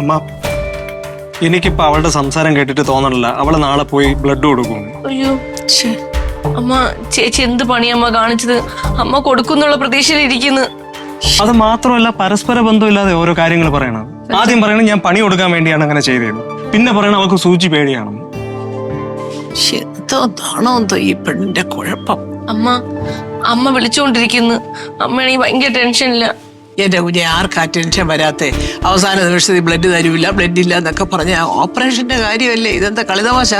അമ്മ എനിക്കിപ്പോ അവളുടെ സംസാരം കേട്ടിട്ട് തോന്നണില്ല അവള് നാളെ പോയി ബ്ലഡ് കൊടുക്കും. അയ്യോ അമ്മ, ചേച്ചി എന്ത് പണിയമ്മ കാണിച്ചത്? അമ്മ കൊടുക്കുന്നുള്ള പ്രതീക്ഷയിലിരിക്കുന്നു. അത് മാത്രമല്ല, പരസ്പര ബന്ധമില്ലാതെ ഓരോ കാര്യങ്ങൾ പറയണം. ആദ്യം പറയണം ഞാൻ പണി കൊടുക്കാൻ വേണ്ടിയാണ് അങ്ങനെ ചെയ്തത്, പിന്നെ പറയണം അവൾക്ക് സൂചി പേടിയാണ്. എന്താണോ ഈ പെണ്ണിന്റെ കുഴപ്പം? അമ്മ വിളിച്ചുകൊണ്ടിരിക്കുന്നു. അമ്മയാണെങ്കിൽ ഭയങ്കര ടെൻഷനില്ല. എന്റെ കുഞ്ഞെ ആർക്കാ ടെൻഷൻ വരാത്തെ? അവസാന നിമിഷത്തിൽ ബ്ലഡ് തരൂല്ല, ബ്ലഡ് ഇല്ല എന്നൊക്കെ പറഞ്ഞ ഓപ്പറേഷന്റെ കാര്യമല്ലേ? ഇതെന്താ കളിതമാശ?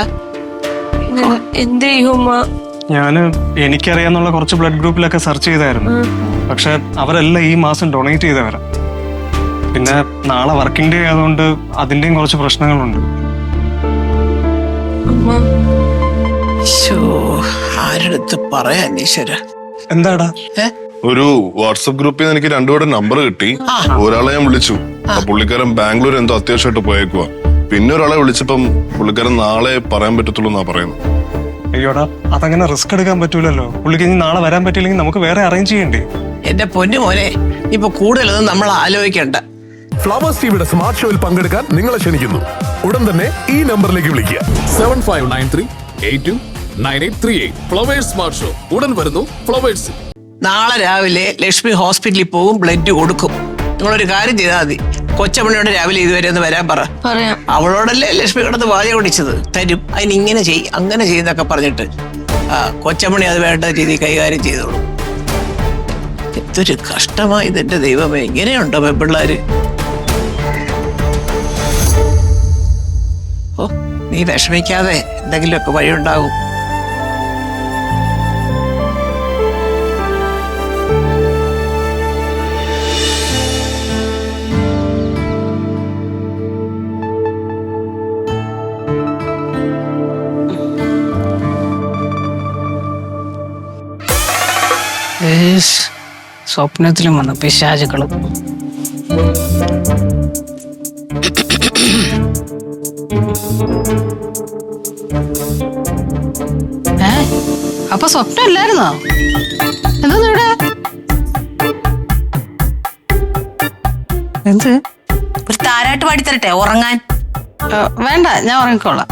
എന്തേ അമ്മ? എനിക്കറിയാന്നുള്ള കുറച്ച് ബ്ലഡ് ഗ്രൂപ്പിലൊക്കെ സെർച്ച് ചെയ്തായിരുന്നു. പക്ഷെ അവരെല്ലാം ഈ മാസം ഡൊണേറ്റ് ചെയ്തവരാ. പിന്നെ നാളെ വർക്കിംഗ് ഡേ ആയതുകൊണ്ട് അതിന്റെയും കുറച്ച് പ്രശ്നങ്ങളുണ്ട്. ആരെടുത്ത് പറയാൻ ഈശ്വര? എന്താടാ? ഒരു വാട്സപ്പ് ഗ്രൂപ്പിൽ നിന്ന് എനിക്ക് രണ്ടുപേരുടെ നമ്പർ കിട്ടി. ഒരാളെ ഞാൻ വിളിച്ചു. പുള്ളിക്കാരൻ ബാംഗ്ലൂർ എന്തോ അത്യാവശ്യമായിട്ട് പോയേക്കുവാ. പിന്നെ ഒരാളെ വിളിച്ചപ്പം പുള്ളിക്കാരൻ നാളെ പറയാൻ പറ്റത്തുള്ളൂ എന്നാ പറയുന്നത്. അയ്യോടാ, അതങ്ങനെ റിസ്ക് എടുക്കാൻ പറ്റൂലല്ലോ. പുള്ളിക്ക് ഇനി നാളെ വരാൻ പറ്റില്ലെങ്കിൽ നമുക്ക് വേറെ അറേഞ്ച് ചെയ്യണ്ടേ? എന്റെ പൊന്നു മോനെ, ഇപ്പൊ കൂടുതലൊന്നും നമ്മൾ ആലോചിക്കണ്ട. ഫ്ലവേഴ്സ് ടിവിയുടെ സ്മാർട്ട് ഷോയിൽ പങ്കെടുക്കാൻ നിങ്ങളെ ക്ഷണിക്കുന്നു. ഉടൻ തന്നെ ഈ നമ്പറിലേക്ക് വിളിക്കുക. 7593829838. ഫ്ലവേഴ്സ് സ്മാർട്ട് ഷോ ഉടൻ വരുന്നു ഫ്ലവേഴ്സ്. നാളെ രാവിലെ ലക്ഷ്മി ഹോസ്പിറ്റലിൽ പോകും, ബ്ലഡ് കൊടുക്കും. നിങ്ങളൊരു കാര്യം ചെയ്താൽ മതി. കൊച്ചമ്മണിയോട് രാവിലെ ഇതുവരെ ഒന്ന് വരാൻ പറയാം. അവളോടല്ലേ ലക്ഷ്മി കിടന്ന് വായ ഓടിച്ചത്. തരും, അതിന് ഇങ്ങനെ ചെയ്യും അങ്ങനെ ചെയ്യുന്നൊക്കെ പറഞ്ഞിട്ട് കൊച്ചമ്മണി അത് വേണ്ട രീതി കൈകാര്യം ചെയ്തോളൂ. എന്തൊരു കഷ്ടമായി ഇതെന്റെ ദൈവമേ, ഇങ്ങനെയുണ്ടോ പെൺപിള്ളാര്? ഓ, നീ വിഷമിക്കാതെ, എന്തെങ്കിലുമൊക്കെ വഴിയുണ്ടാകും. സ്വപ്നത്തിലും വന്നു പിശാചുക്കള്. അപ്പൊ സ്വപ്നം ഇല്ലായിരുന്നോ? എന്തോന്ന് ഇവിടെ? എന്ത്? ഒരു താരാട്ട് പാടി തരട്ടെ ഉറങ്ങാൻ? വേണ്ട, ഞാൻ ഉറങ്ങിക്കോളാം.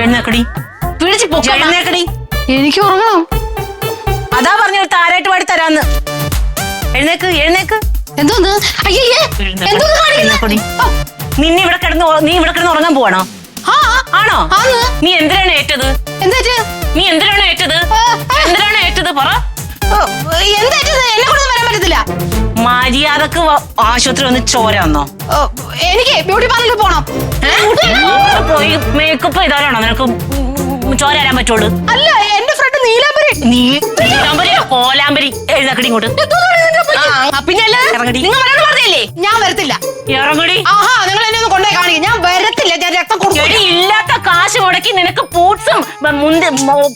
എഴുന്നേക്കടി, പിടിച്ച് എഴുന്നേക്കടി. എനിക്ക് ഉറങ്ങണം. അതാ പറഞ്ഞു ഒരു താരാട്ട് പാടി തരാന്ന്. എഴുന്നേക്ക് എഴുന്നേക്ക്. എന്തോന്ന്? നിന്നെ ഇവിടെ കിടന്ന് നീ ഇവിടെ കിടന്ന് ഉറങ്ങാൻ പോവാണോ? ആണോ? നീ എന്തിനാണ് ഏറ്റത്? നീ എന്തിനാണ് ഏറ്റത്? എന്തിനാണ് ഏറ്റത് പറ. എന്നെ കൊണ്ട് വരാൻ പറ്റത്തില്ല. മര്യാദക്ക് ആശുപത്രി വന്ന് ചോര വന്നോ? എനിക്ക് ബ്യൂട്ടി പാർലറിൽ പോണം. പോയി മേക്കപ്പ് ചെയ്താലാണോ നിനക്ക് ചോര വരാൻ പറ്റുള്ളൂ? അല്ല, എന്റെ ഫ്രണ്ട് നീലാംബരി. നീലാംബരി കോലാംബരി. എഴുന്നേക്കടി ഇങ്ങോട്ട്. പിന്നല്ലേ നിങ്ങൾ വരാൻ പറഞ്ഞില്ലേ? ഞാൻ വരത്തില്ല. ഇറങ്ങടി. നിങ്ങൾ എന്നെ ഒന്ന് കൊണ്ടേ കാണിക്കും. ഞാൻ വരത്തില്ല. ഞാൻ രക്തം കൊടുക്കും. ഇല്ലാത്ത കാശ് മുടക്കി നിനക്ക് പൂട്സും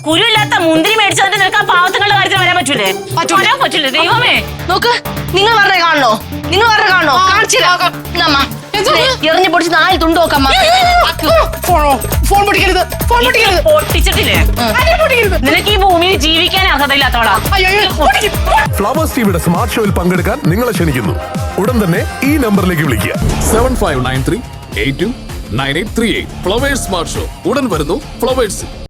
കുരു ഇല്ലാത്ത മുന്തിരി മേടിച്ചതിന്റെ നിനക്ക് ആ പാവത്തങ്ങളുടെ കാര്യത്തിൽ വരാൻ പറ്റൂലേ? വരാൻ പറ്റൂലേ? ദൈവമേ, നോക്ക്, നിങ്ങൾ പറഞ്ഞേ കാണണോ? നിങ്ങൾ പറഞ്ഞേ കാണണോ? കാണിച്ചില്ല. എറിഞ്ഞു പൊടിച്ച് 4 തുണ്ട് നോക്കാം. ഫോൺ പൊട്ടിക്കരുത്. പൊട്ടിച്ചിട്ടില്ലേ? നിനക്ക് ഈ ഭൂമിയിൽ ജീവിക്കാൻ അർഹതയില്ലാത്തവളാ. ഫ്ലവേഴ്സ് ടിവിയുടെ സ്മാർട്ട് ഷോയിൽ പങ്കെടുക്കാൻ നിങ്ങളെ ക്ഷണിക്കുന്നു. ഉടൻ തന്നെ ഈ നമ്പറിലേക്ക് വിളിക്കുക. 7593829838. ഫ്ലവേഴ്സ് സ്മാർട്ട് ഷോ ഉടൻ വരുന്നു ഫ്ലവേഴ്സ്.